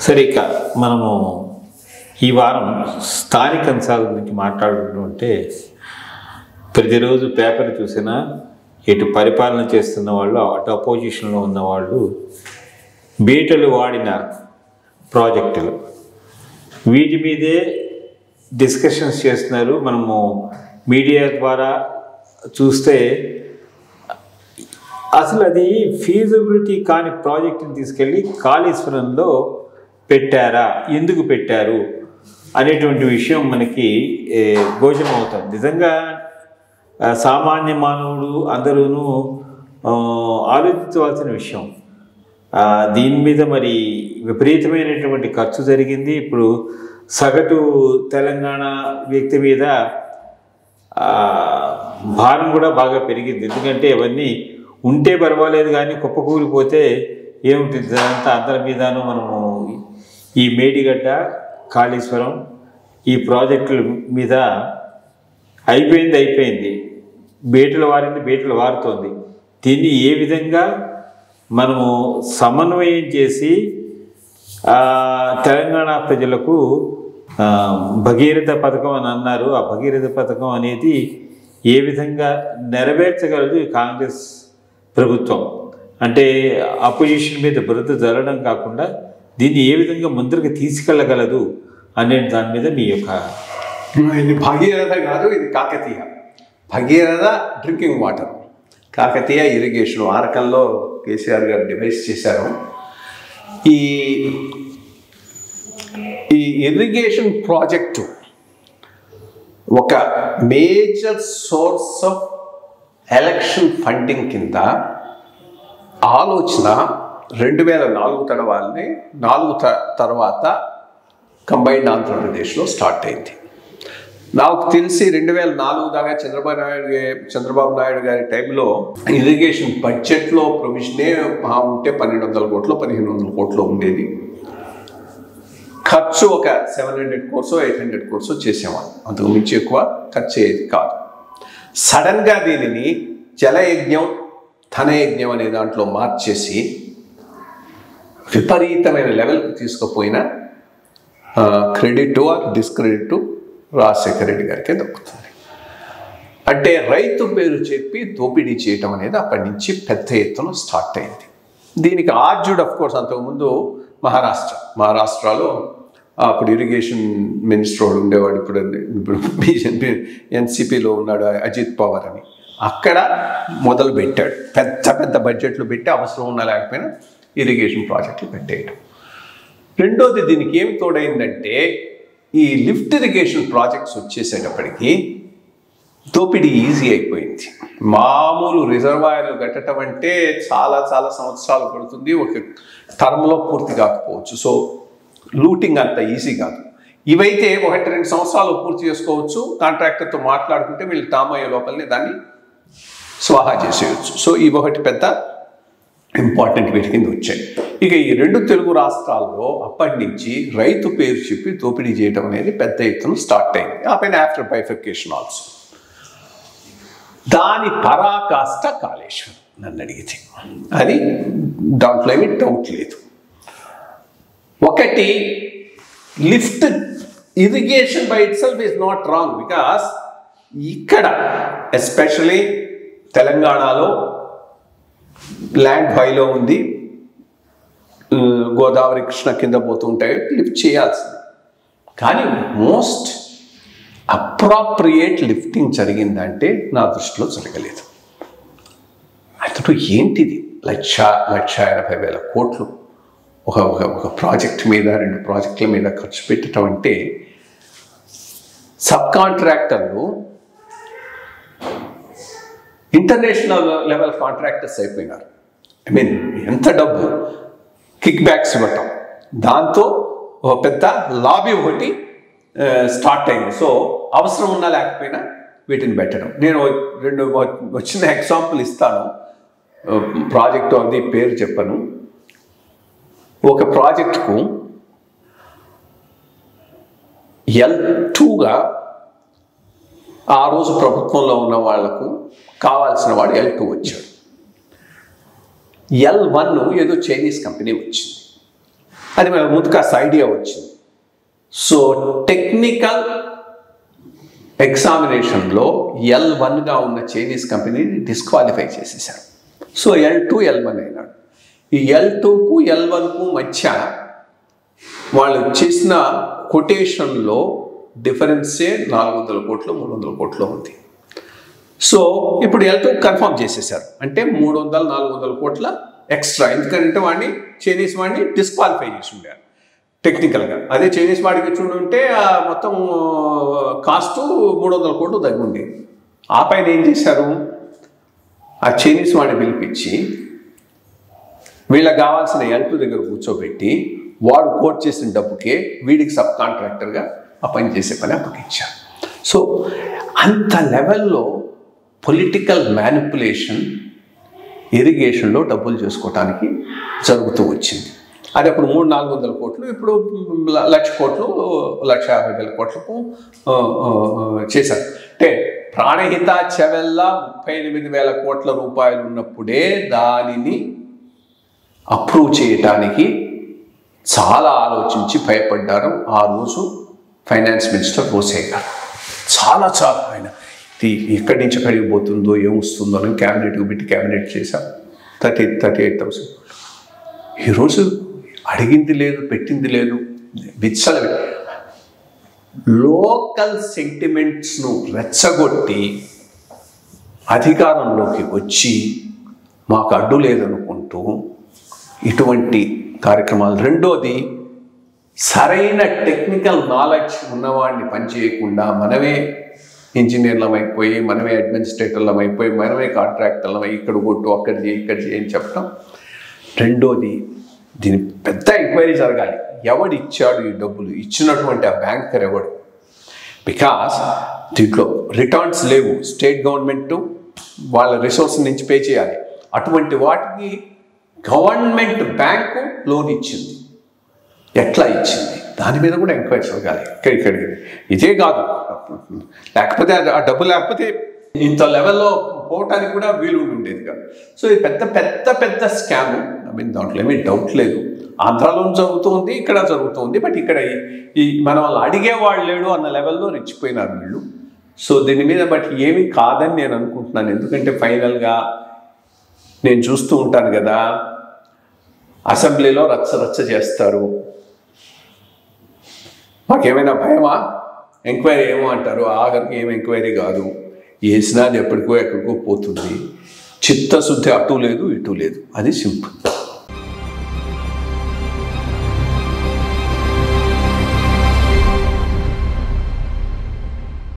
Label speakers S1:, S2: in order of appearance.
S1: సరే, ఇక మనము ఈ వారం స్థానిక అంశాల గురించి మాట్లాడుకుంటుంటే ప్రతిరోజు పేపర్ చూసినా ఇటు పరిపాలన చేస్తున్న వాళ్ళు అటు అపోజిషన్లో ఉన్నవాళ్ళు బీటలు వాడిన ప్రాజెక్టులు వీటి మీదే డిస్కషన్స్ చేస్తున్నారు. మనము మీడియా ద్వారా చూస్తే అసలు అది ఫీజిబిలిటీ కాని ప్రాజెక్టుని తీసుకెళ్ళి కాళేశ్వరంలో పెట్టారా, ఎందుకు పెట్టారు అనేటువంటి విషయం మనకి గోచరం అవుతుంది. నిజంగా సామాన్య మానవుడు అందరూ ఆలోచించవలసిన విషయం. దీని మీద మరి విపరీతమైనటువంటి ఖర్చు జరిగింది. ఇప్పుడు సగటు తెలంగాణ వ్యక్తి మీద భారం కూడా బాగా పెరిగింది. ఎందుకంటే అవన్నీ ఉంటే పర్వాలేదు, కానీ కుప్పకూలిపోతే ఏముంటుంది అంతా అందరి మీదను. మనము ఈ మేడిగడ్డ, కాళేశ్వరం ఈ ప్రాజెక్టుల మీద అయిపోయింది, బీటలు వారింది, బీటలు వారుతోంది. దీన్ని ఏ విధంగా మనము సమన్వయం చేసి తెలంగాణ ప్రజలకు భగీరథ పథకం అని అన్నారు. ఆ భగీరథ పథకం అనేది ఏ విధంగా నెరవేర్చగలదు కాంగ్రెస్ ప్రభుత్వం? అంటే అపోజిషన్ మీద బురద జరగడం కాకుండా దీన్ని ఏ విధంగా ముందరికి తీసుకెళ్ళగలదు అనే దాని మీద మీ యొక్క...
S2: ఇది భగీరథ కాదు, ఇది Kakatiya. Bhagiratha drinking water, Kakatiya irrigation. ఆ రకంలో కేసీఆర్ గారు డివైస్ చేశారు. ఈ ఇరిగేషన్ ప్రాజెక్టు ఒక major source of election funding కింద ఆలోచన 2004 తడవాలని 4 తర్వాత కంబైన్డ్ ఆంధ్రప్రదేశ్లో స్టార్ట్ అయింది. నాకు తెలిసి 2004 దాకా చంద్రబాబు నాయుడు గారి టైంలో ఇరిగేషన్ బడ్జెట్లో ప్రొవిజనే ఉంటే 1200 కోట్లు 1500 కోట్లు ఉండేది. ఖర్చు ఒక 700 కోర్సో 800 కోర్సో చేసేవాళ్ళు, అంతకు మించి ఎక్కువ ఖర్చు అయ్యేది కాదు. సడన్గా దీనిని జలయజ్ఞం ధనయజ్ఞం అనే దాంట్లో మార్చేసి విపరీతమైన లెవెల్కి తీసుకుపోయిన credit or discredit Rajasekhara Reddy గారికే దక్కుతుంది. అంటే రైతు పేరు చెప్పి దోపిడీ చేయటం అనేది అప్పటి నుంచి పెద్ద ఎత్తున స్టార్ట్ అయింది. దీనికి ఆర్జుడ్ ఆఫ్ కోర్స్ అంతకుముందు మహారాష్ట్రలో అప్పుడు ఇరిగేషన్ మినిస్టర్ ఉండేవాడు, ఇప్పుడు బీజేపీ ఎన్సీపీలో ఉన్నాడు అజిత్ పవార్ అని. అక్కడ మొదలు పెట్టాడు, పెద్ద బడ్జెట్లు పెట్టి అవసరం ఉన్నా లేకపోయినా ఇరిగేషన్ ప్రాజెక్టులు పెట్టేయడం. రెండోది దీనికి ఏమి తోడైందంటే ఈ లిఫ్ట్ ఇరిగేషన్ ప్రాజెక్ట్స్ వచ్చేసేటప్పటికి దోపిడీ ఈజీ అయిపోయింది. మామూలు రిజర్వాయర్లు కట్టడం అంటే చాలా సంవత్సరాలు పడుతుంది, ఒక టర్మ్లో పూర్తి కాకపోవచ్చు. సో లూటింగ్ అంత ఈజీ కాదు. ఇవైతే 1-2 సంవత్సరాలు పూర్తి చేసుకోవచ్చు. కాంట్రాక్టర్తో మాట్లాడుకుంటే వీళ్ళు టామయ్యే లోపలనే దాన్ని స్వాహా చేసేయచ్చు. సో ఈ ఒకటి పెద్ద ఇంపార్టెంట్ వీటి కింద వచ్చాయి. ఇక ఈ 2 తెలుగు రాష్ట్రాల్లో అప్పటి నుంచి రైతు పేరు చెప్పి దోపిడీ చేయడం అనేది పెద్ద ఎత్తున స్టార్ట్ అయింది. ఆ పైన ఆఫ్టర్ బైఫర్కేషన్ ఆల్సో. దాని పరాకాష్ట కాళేశ్వరం నన్ను అడిగితే, అది దాంట్లో ఏమి డౌట్ లేదు. ఒకటి, lift irrigation by it self is not wrong, because ఇక్కడ ఎస్పెషలీ తెలంగాణలో ల్యాండ్ బైలో ఉంది, గోదావరి కృష్ణ కింద పోతుంటాయి, లిఫ్ట్ చేయాల్సింది. కానీ మోస్ట్ అప్రాప్రియేట్ లిఫ్టింగ్ జరిగిందంటే నా దృష్టిలో జరగలేదు. అతడు ఏంటిది 1,80,000 కోట్లు ఒక ప్రాజెక్ట్ మీద 2 ప్రాజెక్టుల మీద ఖర్చు పెట్టడం అంటే సబ్ కాంట్రాక్టర్లు ఇంటర్నేషనల్ లెవెల్ కాంట్రాక్టర్స్ అయిపోయినారు. ఐ మీన్ ఎంత డబ్బు కిక్ బ్యాక్స్ ఇవ్వటం, దాంతో ఒక పెద్ద లాబీ ఒకటి స్టార్ట్ అయింది. సో అవసరం ఉన్నా లేకపోయినా వీటిని పెట్టడం. నేను 2 వచ్చిన ఎగ్జాంపుల్ ఇస్తాను, ప్రాజెక్టు అది పేరు చెప్పను. ఒక ప్రాజెక్టుకు L2గా ఆ రోజు ప్రభుత్వంలో ఉన్న వాళ్లకు కావాల్సిన వాడు L2 వచ్చాడు. L1 ఏదో చైనీస్ కంపెనీ వచ్చింది. అది మనకు ముందు కాస్త ఐడియా వచ్చింది. సో టెక్నికల్ ఎగ్జామినేషన్లో L1గా ఉన్న చైనీస్ కంపెనీని డిస్క్వాలిఫై చేసేసారు. సో L2 L1 అయినాడు. ఈ L2కు L1కు మధ్య వాళ్ళు చేసిన కొటేషన్లో డిఫరెన్సే 400 కోట్లు 300 కోట్లు ఉంది. సో ఇప్పుడు L2 కన్ఫర్మ్ చేసేసారు, అంటే 300-400 కోట్ల ఎక్స్ట్రా. ఎందుకంటే వాడిని చైనీస్ వాడిని డిస్క్వాలిఫై చేసి ఉండారు టెక్నికల్గా. అదే చైనీస్ వాడికి చూడుంటే మొత్తం కాస్ట్ 300 కోట్లు తగ్గుంది. ఆ పైన ఏం చేశారు, ఆ చైనీస్ వాడిని పిలిపించి వీళ్ళకి కావాల్సిన L2 దగ్గర కూర్చోబెట్టి వాడు కోట్ చేసిన డబ్బుకే వీడికి సబ్ కాంట్రాక్టర్గా ఆ పని చేసే పని అప్పగించారు. సో అంత లెవెల్లో పొలిటికల్ మ్యానిపులేషన్ ఇరిగేషన్లో డబ్బులు చేసుకోవటానికి జరుగుతూ వచ్చింది. అది అప్పుడు 300-400 కోట్లు, ఇప్పుడు 1,00,000 కోట్లు 1,50,000 కోట్లకు చేశారు. అంటే ప్రాణహిత చెవెల్లా 38,000 కోట్ల రూపాయలు ఉన్నప్పుడే దానిని అప్రూవ్ చేయటానికి చాలా ఆలోచించి భయపడ్డారు ఆ రోజు ఫైనాన్స్ మినిస్టర్ రోసే గారు. చాలా ఆయన ఎక్కడి నుంచి ఎక్కడికి పోతుందో ఏమొస్తుందో అని క్యాబినెట్కి పెట్టి క్యాబినెట్ చేశాం. 38,000. ఈరోజు అడిగింది లేదు, పెట్టింది లేదు. విచ్చలవి లోకల్ సెంటిమెంట్స్ను రెచ్చగొట్టి అధికారంలోకి వచ్చి మాకు అడ్డు లేదనుకుంటూ ఇటువంటి కార్యక్రమాలు. రెండోది, సరైన టెక్నికల్ నాలెడ్జ్ ఉన్నవాడిని పనిచేయకుండా మనమే ఇంజనీర్లం అయిపోయి, మనమే అడ్మినిస్ట్రేటర్లం అయిపోయి, మనమే కాంట్రాక్టర్లం అయి ఇక్కడ కొట్టు అక్కడ చేయి ఇక్కడ చేయని చెప్పడం. రెండోది, దీని పెద్ద ఎంక్వైరీ జరగాలి. ఎవడు ఇచ్చాడు ఈ డబ్బులు, ఇచ్చినటువంటి ఆ బ్యాంకర్ ఎవడు? బికాస్ దీంట్లో రిటర్న్స్ లేవు, స్టేట్ గవర్నమెంట్ వాళ్ళ రిసోర్స్ నుంచి పే చేయాలి. అటువంటి వాటికి గవర్నమెంట్ బ్యాంకు లోన్ ఇచ్చింది, ఎట్లా ఇచ్చింది, దాని మీద కూడా ఎంక్వైరీ జరగాలి. ఇక్కడికి ఇదే కాదు, లేకపోతే ఆ డబ్బు లేకపోతే ఇంత లెవెల్లో పోవటానికి కూడా వీలు ఉండేది కాదు. సో ఇది పెద్ద పెద్ద పెద్ద స్కామ్. దాంట్లో ఏమీ డౌట్ లేదు. ఆంధ్రాలో జరుగుతుంది, ఇక్కడ జరుగుతుంది. బట్ ఇక్కడ ఈ మనం వాళ్ళు అడిగేవాళ్ళు లేడు అన్న లెవెల్లో రెచ్చిపోయినారు వీళ్ళు. సో దీని మీద బట్ ఏమీ కాదని నేను అనుకుంటున్నాను. ఎందుకంటే ఫైనల్గా నేను చూస్తూ ఉంటాను కదా, అసెంబ్లీలో రచ్చ చేస్తారు. మాకేమైనా భయమా? ఎంక్వైరీ ఏమో అంటారు, ఆఖరికి ఏం ఎంక్వైరీ కాదు. వేసినా అది ఎప్పటికో ఎక్కడికో పోతుంది. చిత్తశుద్ధి అటు లేదు ఇటు లేదు. అది సింపుల్.